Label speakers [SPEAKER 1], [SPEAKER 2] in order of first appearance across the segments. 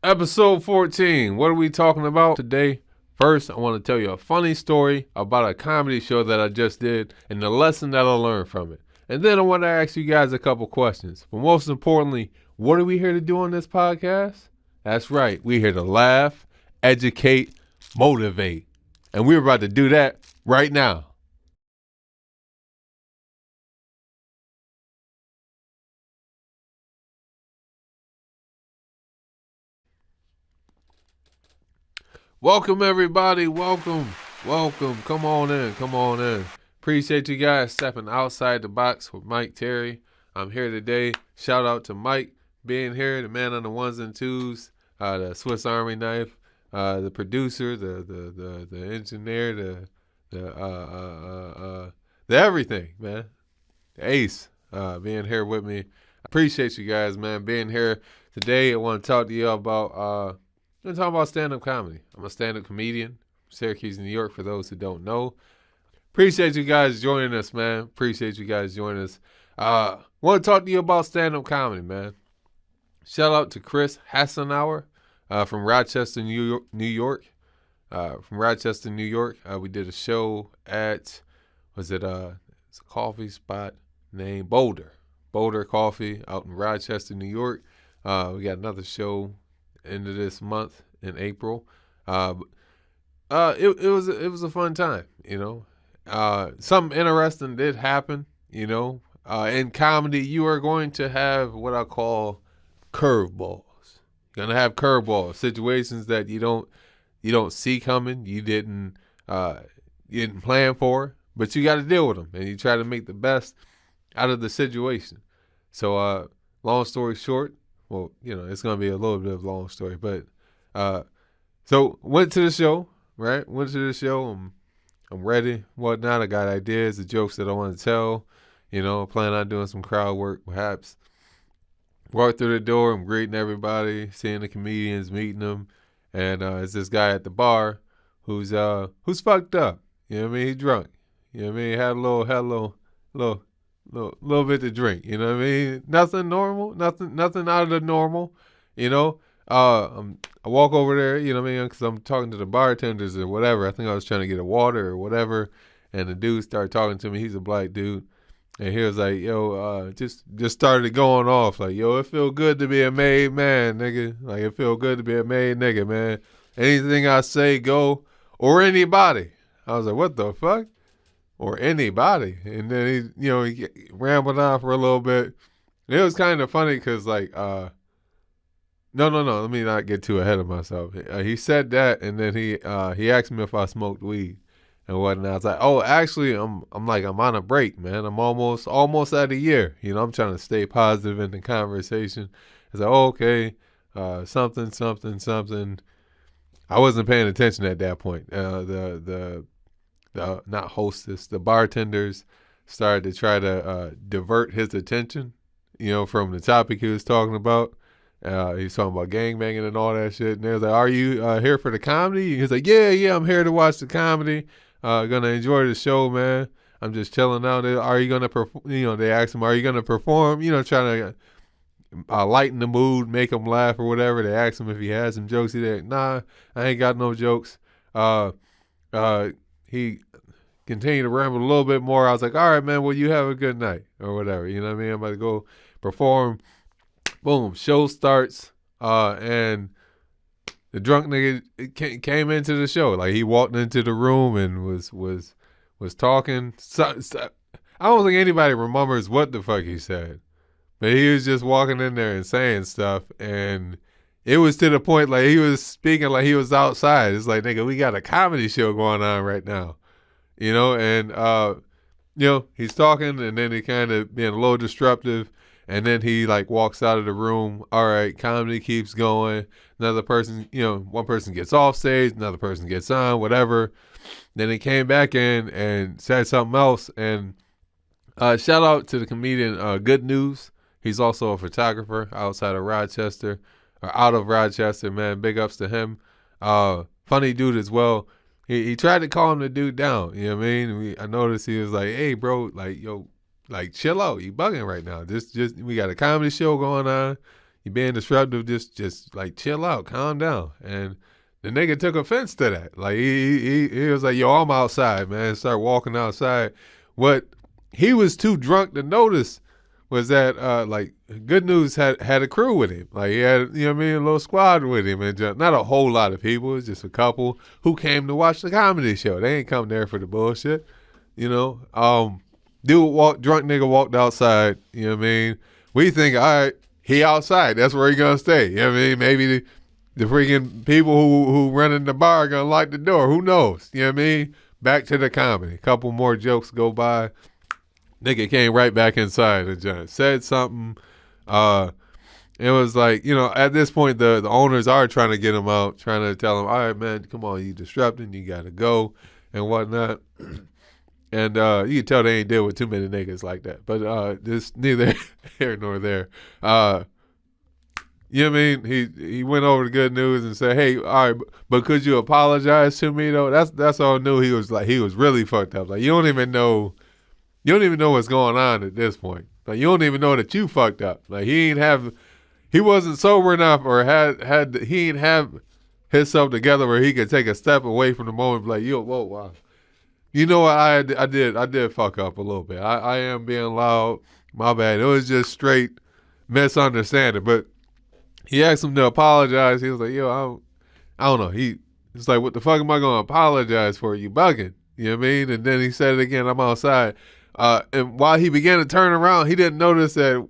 [SPEAKER 1] Episode 14. What are we talking about today? First, I want to tell you a funny story about a comedy show that I just did and the lesson that I learned from it. And then I want to ask you guys a couple questions. But most importantly, what are we here to do on this podcast? That's right. We're here to laugh, educate, motivate. And we're about to do that right now. Welcome, everybody. Welcome. Come on in. Appreciate you guys stepping outside the box with Mike Terry. I'm here today. Shout out to Mike being here, the man on the ones and twos, the Swiss Army knife, the producer, the engineer, the everything, man. The ace being here with me. I appreciate you guys, man, being here today. I want to talk to you about I'm going to talk about stand-up comedy. I'm a stand-up comedian, Syracuse, New York, for those who don't know. Appreciate you guys joining us, man. Appreciate you guys joining us. Want to talk to you about stand-up comedy, man. Shout out to Chris Hassenauer from Rochester, New York. From Rochester, New York. We did a show at, it's a coffee spot named Boulder Coffee out in Rochester, New York. We got another show end of this month in April. It was a fun time, you know. Something interesting did happen, you know. In comedy, you are going to have what I call curveballs. You're gonna have curveballs, situations that you don't see coming, you didn't plan for, but you got to deal with them, and you try to make the best out of the situation. So, long story short. Well, you know, it's going to be a little bit of a long story, but so went to the show, right? Went to the show. I'm ready, whatnot. I got ideas, the jokes that I want to tell. You know, plan on doing some crowd work, perhaps. Walk through the door. I'm greeting everybody, seeing the comedians, meeting them, and it's this guy at the bar who's fucked up. You know what I mean? He's drunk. You know what I mean? Had a little bit to drink, you know what I mean? Nothing normal, nothing out of the normal, you know. I walk over there, you know what I mean, because I'm talking to the bartenders or whatever. I think I was trying to get a water or whatever, and the dude started talking to me. He's a black dude, and he was like, "Yo, just started going off like, yo, it feel good to be a made man, nigga. Like it feel good to be a made nigga, man. Anything I say, go, or anybody." I was like, "What the fuck?" Or anybody. And then he rambled on for a little bit. And it was kind of funny because no, let me not get too ahead of myself. He said that, and then he asked me if I smoked weed and whatnot. I was like, oh, actually, I'm on a break, man. I'm almost at a year. You know, I'm trying to stay positive in the conversation. I was like, oh, okay, something. I wasn't paying attention at that point. The not hostess, the bartenders started to try to divert his attention, you know, from the topic he was talking about. He was talking about gangbanging and all that shit. And they was like, "Are you here for the comedy?" He's like, "Yeah, I'm here to watch the comedy. Gonna enjoy the show, man. I'm just chilling out. Are you gonna perform?" You know, they asked him, "Are you gonna perform?" You know, trying to lighten the mood, make him laugh or whatever. They asked him if he had some jokes. He's like, "Nah, I ain't got no jokes." He continued to ramble a little bit more. I was like, all right, man, well, you have a good night or whatever. You know what I mean? I'm about to go perform. Boom, show starts. And the drunk nigga came into the show. Like he walked into the room and was talking. I don't think anybody remembers what the fuck he said. But he was just walking in there and saying stuff, and it was to the point like he was speaking like he was outside. It's like, nigga, we got a comedy show going on right now, you know. And you know, he's talking, and then he kind of being a little disruptive, and then he like walks out of the room. All right, comedy keeps going. Another person, you know, one person gets off stage, another person gets on, whatever. Then he came back in and said something else. And shout out to the comedian Good News. He's also a photographer outside of Rochester, or out of Rochester, man. Big ups to him. Funny dude as well. He tried to calm the dude down. You know what I mean? I noticed he was like, hey, bro, like, yo, like, chill out. You bugging right now. Just we got a comedy show going on. You being disruptive, just like chill out, calm down. And the nigga took offense to that. Like he was like, yo, I'm outside, man. Start walking outside. What he was too drunk to notice was that like Good News had a crew with him. Like he had, you know what I mean, a little squad with him, and just, not a whole lot of people. It was just a couple who came to watch the comedy show. They ain't come there for the bullshit, you know. Drunk nigga walked outside. You know what I mean. We think, all right, he outside. That's where he gonna stay. You know what I mean. Maybe the freaking people who running the bar are gonna lock the door. Who knows? You know what I mean. Back to the comedy. A couple more jokes go by. Nigga came right back inside and just said something. It was like, you know, at this point, the owners are trying to get him out, trying to tell him, all right, man, come on, you disrupting, you got to go and whatnot. And you can tell they ain't deal with too many niggas like that. But this neither here nor there. You know what I mean? He went over to Good News and said, hey, all right, but could you apologize to me, though? That's all I knew. He was really fucked up. Like, you don't even know what's going on at this point. Like, you don't even know that you fucked up. Like, he wasn't sober enough, or he ain't have himself together where he could take a step away from the moment. Like, yo, whoa, wow. You know what? I did fuck up a little bit. I am being loud. My bad. It was just straight misunderstanding. But he asked him to apologize. He was like, yo, I don't know. It's like, what the fuck am I going to apologize for? You bugging. You know what I mean? And then he said it again, I'm outside. And while he began to turn around, he didn't notice that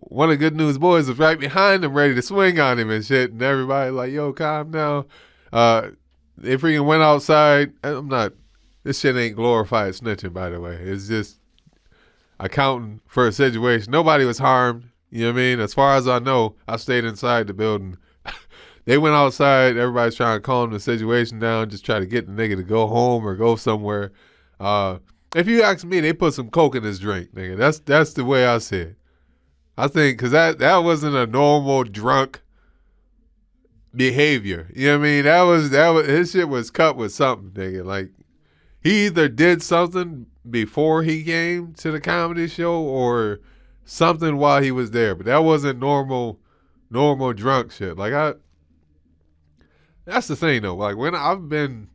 [SPEAKER 1] one of Good News boys was right behind him, ready to swing on him and shit. And everybody like, yo, calm down. They freaking went outside. This shit ain't glorified snitching, by the way. It's just accounting for a situation. Nobody was harmed. You know what I mean? As far as I know, I stayed inside the building. They went outside. Everybody's trying to calm the situation down, just try to get the nigga to go home or go somewhere. If you ask me, they put some coke in his drink, nigga. That's the way I see it. I think because that wasn't a normal drunk behavior. You know what I mean? That was his shit was cut with something, nigga. Like, he either did something before he came to the comedy show or something while he was there. But that wasn't normal drunk shit. Like, that's the thing though. Like, when I've been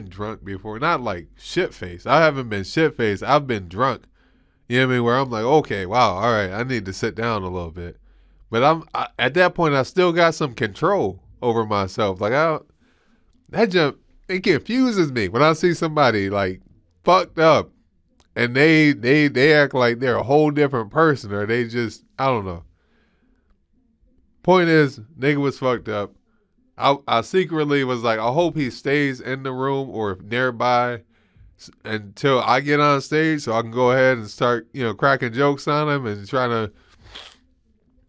[SPEAKER 1] drunk before. Not like shit-faced. I haven't been shit-faced. I've been drunk. You know what I mean? Where I'm like, okay, wow, all right, I need to sit down a little bit. But at that point, I still got some control over myself. Like, it confuses me when I see somebody like fucked up and they act like they're a whole different person, or they just, I don't know. Point is, nigga was fucked up. I secretly was like, I hope he stays in the room or nearby until I get on stage so I can go ahead and start, you know, cracking jokes on him and trying to.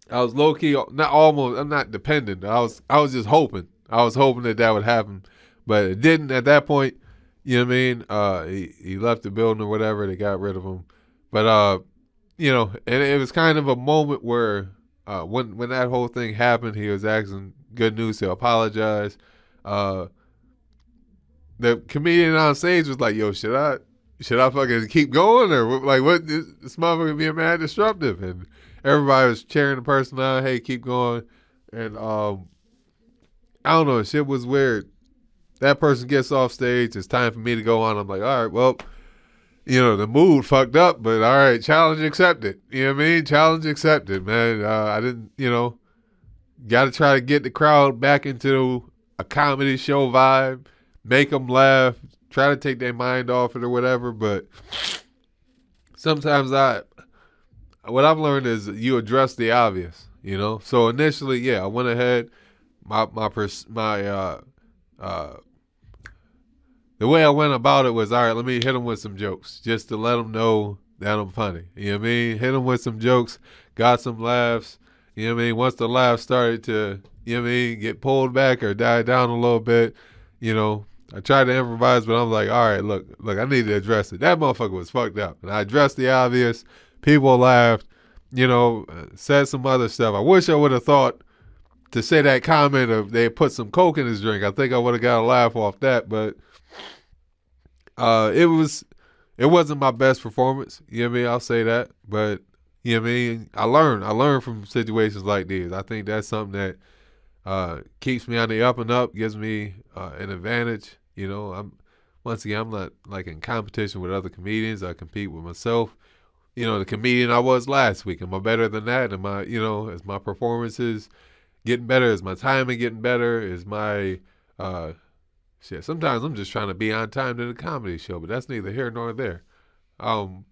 [SPEAKER 1] I was low key, I'm not dependent. I was just hoping. I was hoping that would happen, but it didn't at that point. You know what I mean? He left the building or whatever. They got rid of him, but you know, and it was kind of a moment where when that whole thing happened, he was asking Good News to apologize. The comedian on stage was like, yo, should I fucking keep going, or like, what, this motherfucker being mad disruptive? And everybody was cheering the person on, hey, keep going. And I don't know, shit was weird. That person gets off stage, it's time for me to go on. I'm like, all right, well, you know, the mood fucked up, but all right, challenge accepted. You know what I mean? Challenge accepted, man. I didn't, you know, got to try to get the crowd back into a comedy show vibe, make them laugh, try to take their mind off it or whatever. But sometimes what I've learned is you address the obvious, you know? So initially, yeah, I went ahead, the way I went about it was, all right, let me hit them with some jokes just to let them know that I'm funny. You know what I mean? Hit them with some jokes, got some laughs. You know what I mean? Once the laughs started to, you know what I mean, get pulled back or die down a little bit, you know, I tried to improvise, but I'm like, all right, look, I need to address it. That motherfucker was fucked up. And I addressed the obvious. People laughed, you know, said some other stuff. I wish I would have thought to say that comment of they put some coke in his drink. I think I would have got a laugh off that, but it wasn't my best performance. You know what I mean? I'll say that. But, You know what I mean? I learn from situations like these. I think that's something that keeps me on the up and up, gives me an advantage. You know, I'm not like in competition with other comedians. I compete with myself. You know, the comedian I was last week. Am I better than that? Am I, is my performances getting better? Is my timing getting better? Is my shit? Sometimes I'm just trying to be on time to the comedy show, but that's neither here nor there. Um,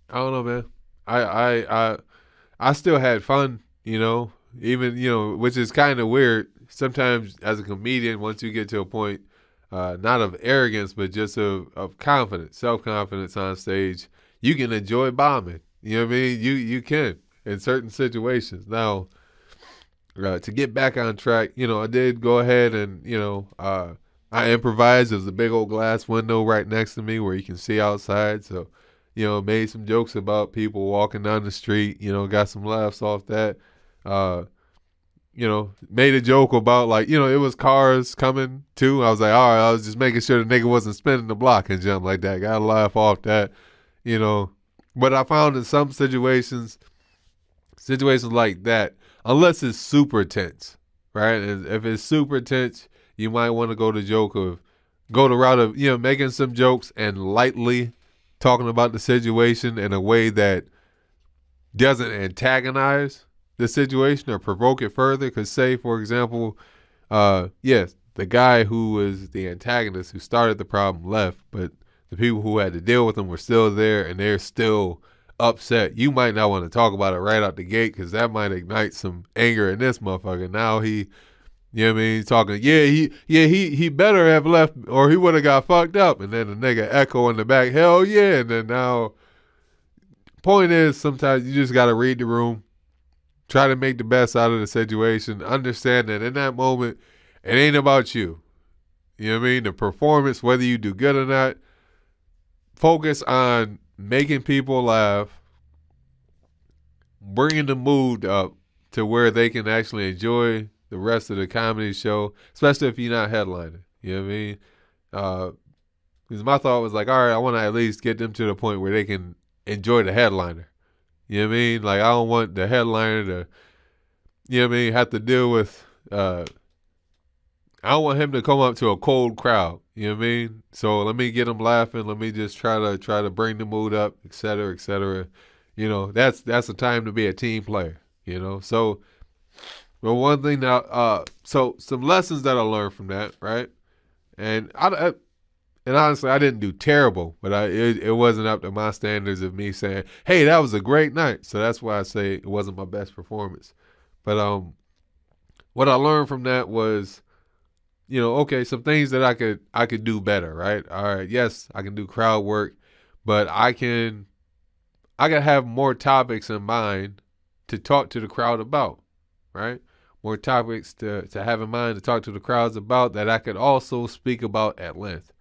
[SPEAKER 1] I don't know, man. I I I I still had fun, even which is kind of weird. Sometimes as a comedian, once you get to a point, not of arrogance, but just of confidence, self confidence on stage, you can enjoy bombing. You know what I mean? You can in certain situations. Now, to get back on track, I did go ahead and I improvised. There's a big old glass window right next to me where you can see outside. So, made some jokes about people walking down the street. Got some laughs off that. Uh, made a joke about like, it was cars coming too. I was like, all right, I was just making sure the nigga wasn't spinning the block and jump like that. Got to laugh off that, you know. But I found in some situations like that, unless it's super tense, right? And if it's super tense, you might want to go the route of making some jokes and lightly talking about the situation in a way that doesn't antagonize the situation or provoke it further. Because say, for example, yes, the guy who was the antagonist who started the problem left, but the people who had to deal with him were still there and they're still upset. You might not want to talk about it right out the gate because that might ignite some anger in this motherfucker. Now talking, he better have left or he would have got fucked up. And then the nigga echo in the back, hell yeah. And then now, point is, sometimes you just got to read the room, try to make the best out of the situation, understand that in that moment, it ain't about you. You know what I mean? The performance, whether you do good or not, focus on making people laugh, bringing the mood up to where they can actually enjoy the rest of the comedy show, especially if you're not headlining. You know what I mean? Because my thought was like, all right, I want to at least get them to the point where they can enjoy the headliner. You know what I mean? Like, I don't want the headliner to, have to deal with, I don't want him to come up to a cold crowd. You know what I mean? So let me get him laughing. Let me just try to bring the mood up, et cetera, et cetera. That's the time to be a team player. So, well, one thing now, so some lessons that I learned from that, right? And and honestly, I didn't do terrible, but it wasn't up to my standards of me saying, "Hey, that was a great night." So that's why I say it wasn't my best performance. But what I learned from that was, okay, some things that I could do better, right? All right, yes, I can do crowd work, but I can have more topics in mind to talk to the crowd about, right? More topics to have in mind to talk to the crowds about that I could also speak about at length.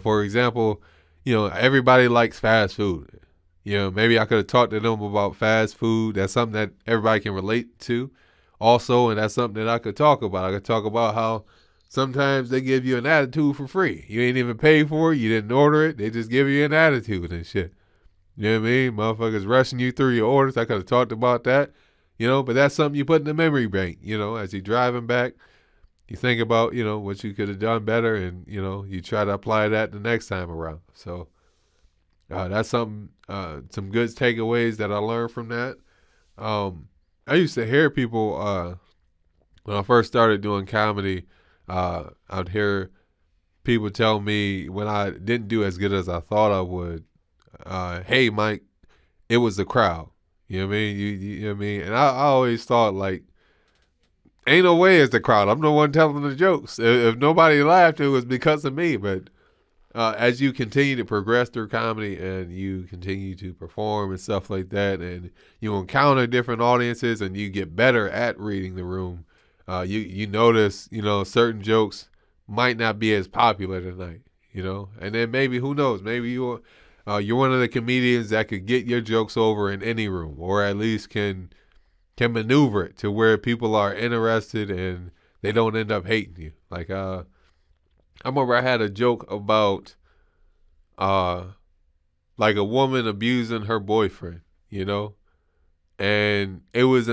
[SPEAKER 1] For example, everybody likes fast food. Maybe I could have talked to them about fast food. That's something that everybody can relate to also, and that's something that I could talk about. I could talk about how sometimes they give you an attitude for free. You ain't even paid for it. You didn't order it. They just give you an attitude and shit. You know what I mean? Motherfuckers rushing you through your orders. I could have talked about that. But that's something you put in the memory bank, as you're driving back. You think about, what you could have done better and, you try to apply that the next time around. So that's some good takeaways that I learned from that. I used to hear people, when I first started doing comedy, I'd hear people tell me when I didn't do as good as I thought I would, hey, Mike, it was the crowd. You know what I mean? You know what I mean? And I always thought, like, ain't no way it's the crowd. I'm the one telling the jokes. If nobody laughed, it was because of me. But as you continue to progress through comedy and you continue to perform and stuff like that, and you encounter different audiences and you get better at reading the room, you notice, certain jokes might not be as popular tonight, and then maybe, who knows, maybe you're one of the comedians that could get your jokes over in any room, or at least can maneuver it to where people are interested and they don't end up hating you. Like, I remember I had a joke about like a woman abusing her boyfriend, you know, and it was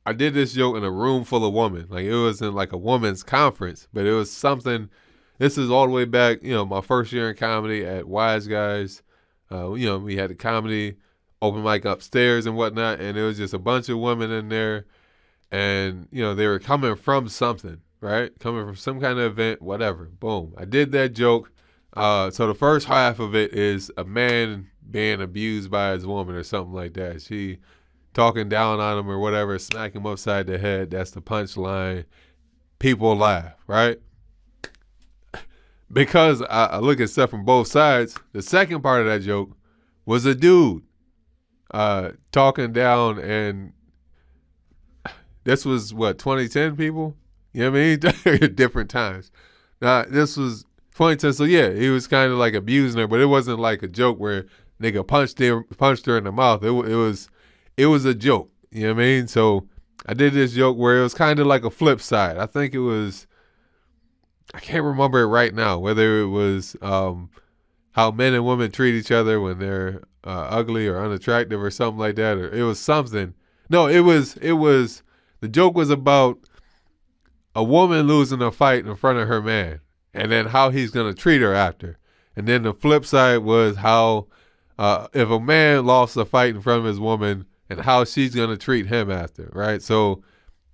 [SPEAKER 1] I did this joke in a room full of women. Like it was in like a women's conference, but it was something. This is all the way back, my first year in comedy at Wise Guys. We had the comedy open mic upstairs and whatnot, and it was just a bunch of women in there, and they were coming from something, right? Coming from some kind of event, whatever. Boom. I did that joke. So the first half of it is a man being abused by his woman or something like that. She talking down on him or whatever, smack him upside the head. That's the punchline. People laugh, right? Because I look at stuff from both sides, the second part of that joke was a dude talking down, and this was 2010 people? You know what I mean? Different times. Now, this was 2010, so yeah, he was kind of like abusing her, but it wasn't like a joke where nigga punched her in the mouth. It was a joke. You know what I mean? So I did this joke where it was kind of like a flip side. I think it was, I can't remember it right now, whether it was how men and women treat each other when they're ugly or unattractive or something like that, or it was something. No, it was, the joke was about a woman losing a fight in front of her man and then how he's going to treat her after. And then the flip side was how if a man lost a fight in front of his woman and how she's going to treat him after, right? So,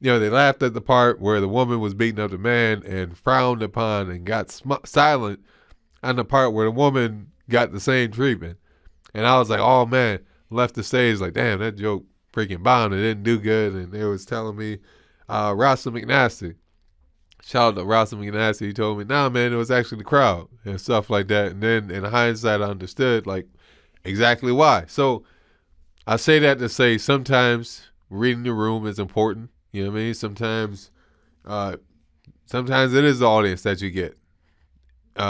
[SPEAKER 1] they laughed at the part where the woman was beating up the man and frowned upon and got silent on the part where the woman got the same treatment. And I was like, oh man, left the stage like, damn, that joke freaking bombed. It didn't do good. And they was telling me, Rasta McNasty, shout out to Rasta McNasty, he told me, nah man, it was actually the crowd and stuff like that. And then in hindsight, I understood like exactly why. So I say that to say sometimes reading the room is important. You know what I mean? Sometimes it is the audience that you get,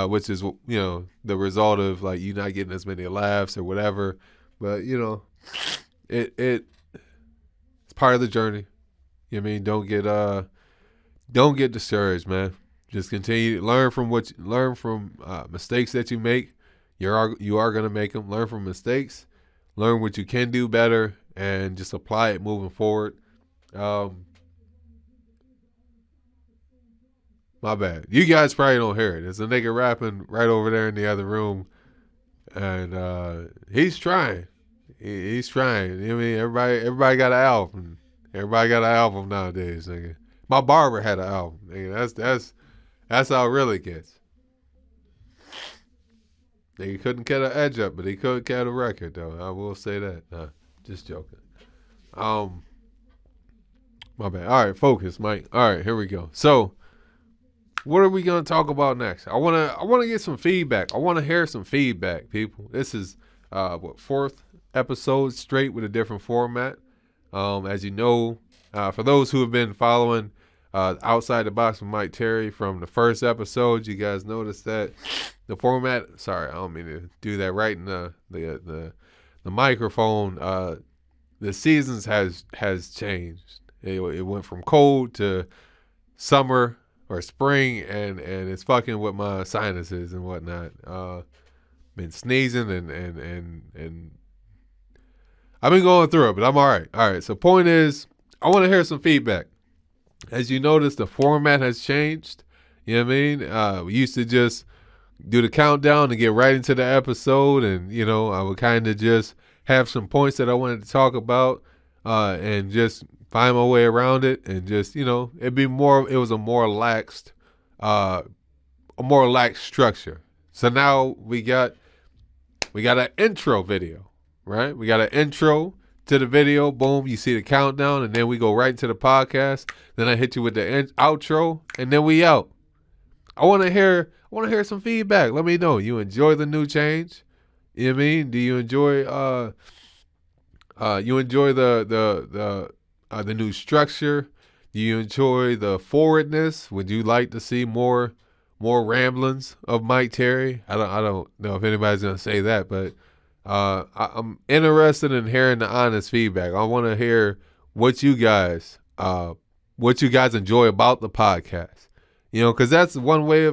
[SPEAKER 1] which is, the result of like you not getting as many laughs or whatever. But, it's part of the journey. You know what I mean? Don't get discouraged, man. Just continue, learn from mistakes that you make. You are going to make them. Learn from mistakes. Learn what you can do better and just apply it moving forward. My bad. You guys probably don't hear it. There's a nigga rapping right over there in the other room, and he's trying. He's trying. You know what I mean? Everybody got an album. Everybody got an album nowadays, nigga. My barber had an album. Nigga, that's how it really gets. Nigga couldn't get an edge up, but he could get a record though. I will say that. Nah, just joking. My bad. All right, focus, Mike. All right, here we go. So, what are we gonna talk about next? I wanna get some feedback. I wanna hear some feedback, people. This is fourth episode straight with a different format. As you know, for those who have been following Outside the Box with Mike Terry from the first episode, you guys noticed that the format. Sorry, I don't mean to do that right in the microphone. The seasons has changed. It went from cold to summer or spring, and it's fucking with my sinuses and whatnot. Been sneezing and I've been going through it, but I'm all right. All right. So point is, I want to hear some feedback. As you notice, the format has changed. You know what I mean? We used to just do the countdown and get right into the episode, and I would kind of just have some points that I wanted to talk about, and just find my way around it, and just it was a more laxed structure. So now we got an intro video, right? We got an intro to the video. Boom, you see the countdown, and then we go right into the podcast. Then I hit you with the outro, and then we out. I want to hear some feedback. Let me know. You enjoy the new change? You know what I mean? Do you enjoy the new structure? Do you enjoy the forwardness? Would you like to see more ramblings of Mike Terry? I don't know if anybody's gonna say that, but I'm interested in hearing the honest feedback. I want to hear what you guys enjoy about the podcast. Because that's one way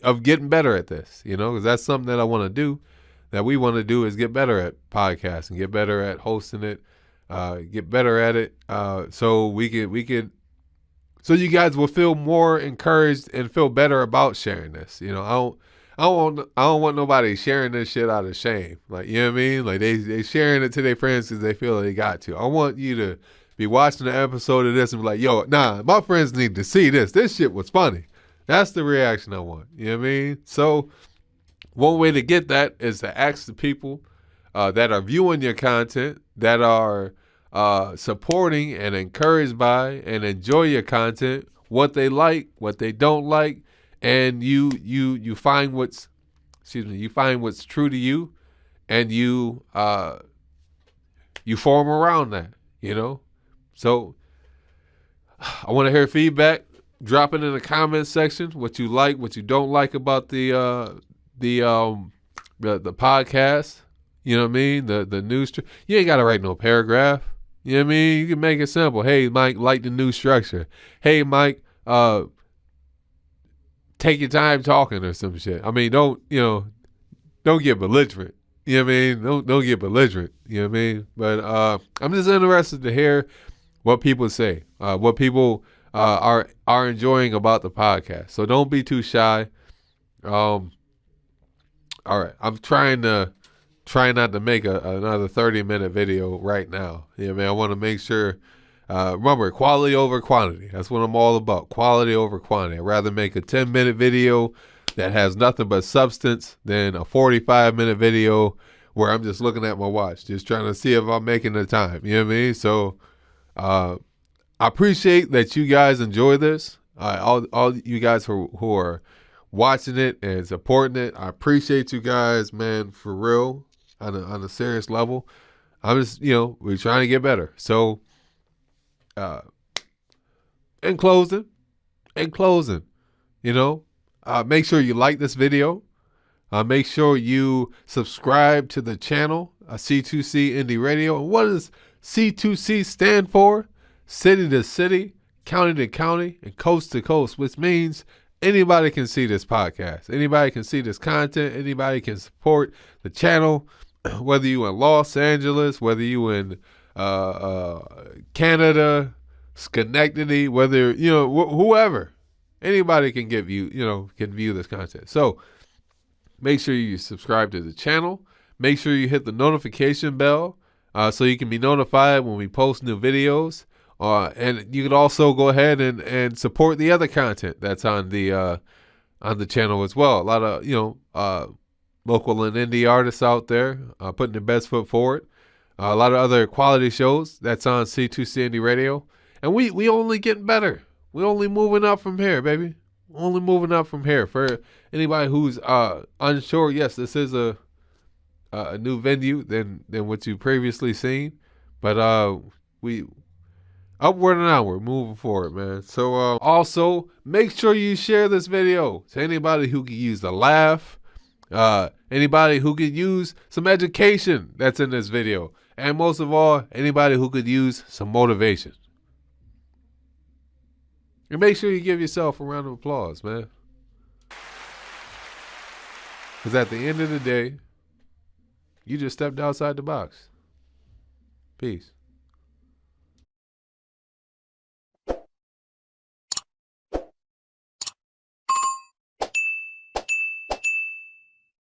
[SPEAKER 1] of getting better at this. Because that's something that I want to do. That we want to do is get better at podcasts and get better at hosting it. get better at it, so so you guys will feel more encouraged and feel better about sharing this. I don't want nobody sharing this shit out of shame. Like, you know what I mean? Like they sharing it to their friends because they feel they got to. I want you to be watching the episode of this and be like, yo, nah, my friends need to see this. This shit was funny. That's the reaction I want. You know what I mean? So one way to get that is to ask the people that are viewing your content, that are supporting and encouraged by and enjoy your content, what they like, what they don't like, and you find you find what's true to you, and you form around that. So I want to hear feedback. Drop it in the comments section. What you like, what you don't like about the podcast. You know what I mean? The news. You ain't got to write no paragraph. You know what I mean? You can make it simple. Hey, Mike, like the new structure. Hey, Mike, take your time talking or some shit. I mean, don't get belligerent. You know what I mean? Don't get belligerent. You know what I mean? But I'm just interested to hear what people say, what people are enjoying about the podcast. So don't be too shy. All right, I'm trying not to make another 30-minute video right now. You know what I mean? I want to make sure. Remember, quality over quantity. That's what I'm all about. Quality over quantity. I'd rather make a 10-minute video that has nothing but substance than a 45-minute video where I'm just looking at my watch, just trying to see if I'm making the time. You know what I mean? So I appreciate that you guys enjoy this. All you guys who are watching it and supporting it, I appreciate you guys, man, for real, on a serious level. I'm just, we're trying to get better. So in closing, make sure you like this video. Make sure you subscribe to the channel, C2C Indie Radio. And what does C2C stand for? City to city, county to county, and coast to coast, which means anybody can see this podcast. Anybody can see this content. Anybody can support the channel, whether you in Los Angeles, whether you in Canada, Schenectady, whether, whoever. Anybody can can view this content. So make sure you subscribe to the channel. Make sure you hit the notification bell so you can be notified when we post new videos. And you can also go ahead and support the other content that's on the channel as well. A lot of local and indie artists out there putting their best foot forward. A lot of other quality shows that's on C2C Indie Radio, and we only getting better. We only moving up from here, baby. Only moving up from here. For anybody who's unsure, yes, this is a new venue than what you previously seen, but we upward and onward, moving forward, man. So also make sure you share this video to anybody who could use a laugh, anybody who could use some education that's in this video, and most of all, anybody who could use some motivation. And make sure you give yourself a round of applause, man. Because at the end of the day, you just stepped outside the box. Peace.